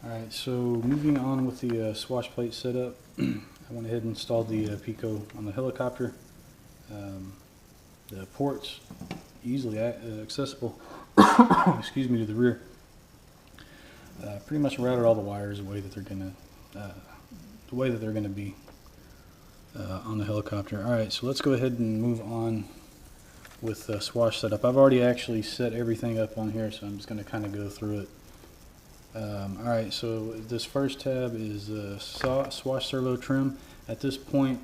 Alright, so moving on with the swash plate setup, I went ahead and installed the Pico on the helicopter. The ports easily accessible excuse me, to the rear. Pretty much routed all the wires the way that they're gonna be on the helicopter. Alright, so let's go ahead and move on with the swash setup. I've already actually set everything up on here, so I'm just going to kind of go through it. Alright, so this first tab is swash servo trim. At this point,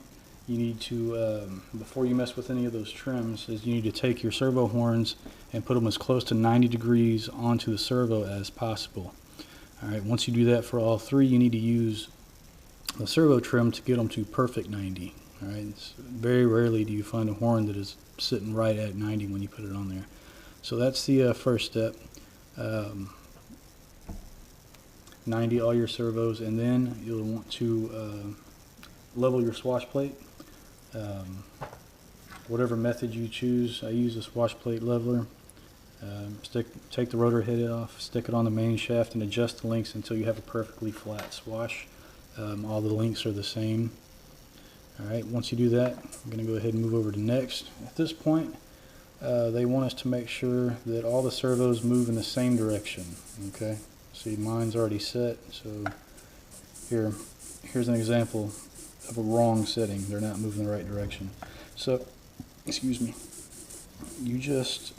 you need to, before you mess with any of those trims, is you need to take your servo horns and put them as close to 90 degrees onto the servo as possible. Alright, once you do that for all three, you need to use the servo trim to get them to perfect 90. Alright, very rarely do you find a horn that is sitting right at 90 when you put it on there. So that's the first step. 90 all your servos, and then you'll want to level your swash plate. Whatever method you choose, I use a swash plate leveler. Take the rotor head off, stick it on the main shaft, and adjust the links until you have a perfectly flat swash. All the links are the same. Alright, once you do that, I'm going to go ahead and move over to next. At this point, they want us to make sure that all the servos move in the same direction. Okay, see, mine's already set, so here's an example of a wrong setting. They're not moving the right direction. So, excuse me, you just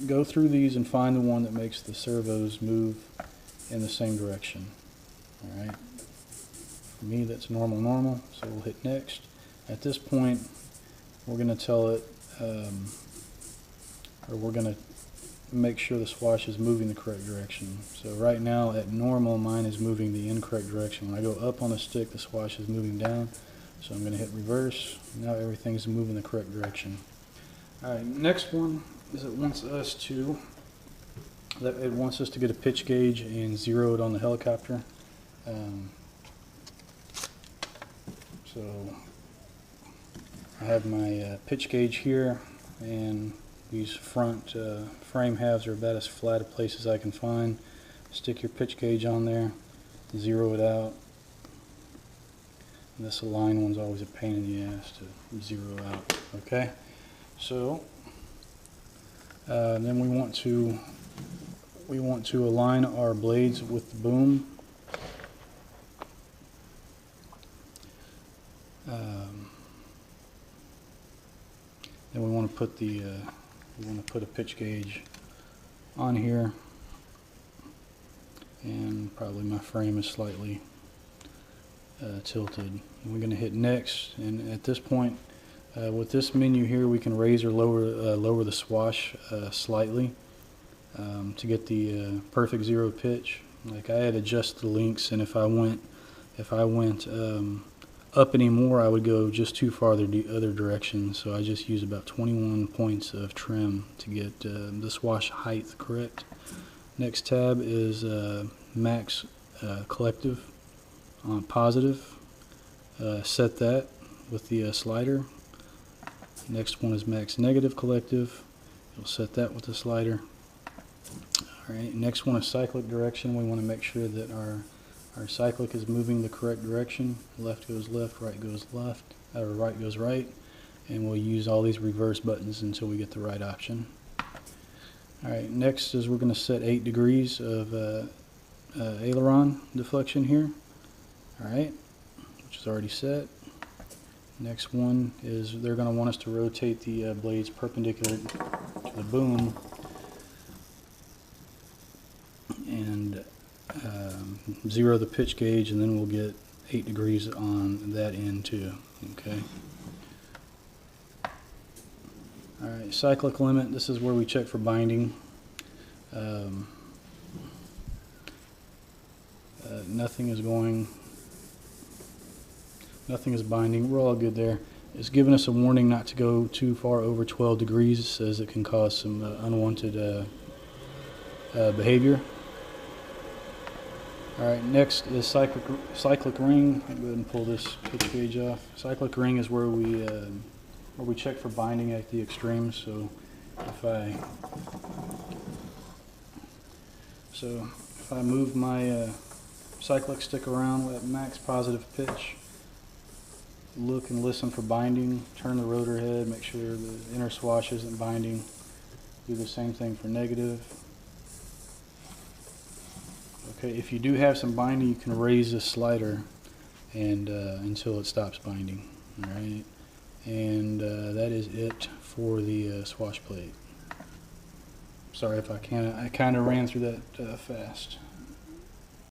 go through these and find the one that makes the servos move in the same direction. Alright, for me that's normal, so we'll hit next. At this point, we're going to tell it, or we're going to make sure the swash is moving the correct direction. So right now at normal, mine is moving the incorrect direction. When I go up on the stick, the swash is moving down. So I'm going to hit reverse. Now everything's moving the correct direction. Alright, next one is it wants us to get a pitch gauge and zero it on the helicopter. So I have my pitch gauge here, and these front frame halves are about as flat a place as I can find. Stick your pitch gauge on there, zero it out. And this align one's always a pain in the ass to zero out. Okay, so then we want to align our blades with the boom. Then we want to put a pitch gauge on here, and probably my frame is slightly tilted. And we're going to hit next, and at this point, with this menu here, we can raise or lower the swash slightly to get the perfect zero pitch. Like I had adjusted the links, and if I went up anymore, I would go just too far the other direction. So I just use about 21 points of trim to get the swash height correct. Next tab is max collective on positive. Set that with the slider. Next one is max negative collective. You'll set that with the slider. Alright, next one is cyclic direction. We want to make sure that our cyclic is moving the correct direction. Left goes left, right goes left, or right goes right. And we'll use all these reverse buttons until we get the right option. Alright, next is we're going to set 8 degrees of aileron deflection here. Alright, which is already set. Next one is they're going to want us to rotate the blades perpendicular to the boom, and zero the pitch gauge, and then we'll get 8 degrees on that end too. Okay. Alright, cyclic limit, this is where we check for binding. Nothing is binding. We're all good there. It's giving us a warning not to go too far over 12 degrees. It says it can cause some unwanted behavior. Alright, next is cyclic ring. I'll go ahead and pull this pitch gauge off. Cyclic ring is where we check for binding at the extremes. So if If I move my cyclic stick around at max positive pitch, look and listen for binding, turn the rotor head, make sure the inner swash isn't binding. Do the same thing for negative. Okay, if you do have some binding, you can raise the slider and until it stops binding. All right, and that is it for the swash plate. Sorry if I kind of ran through that fast.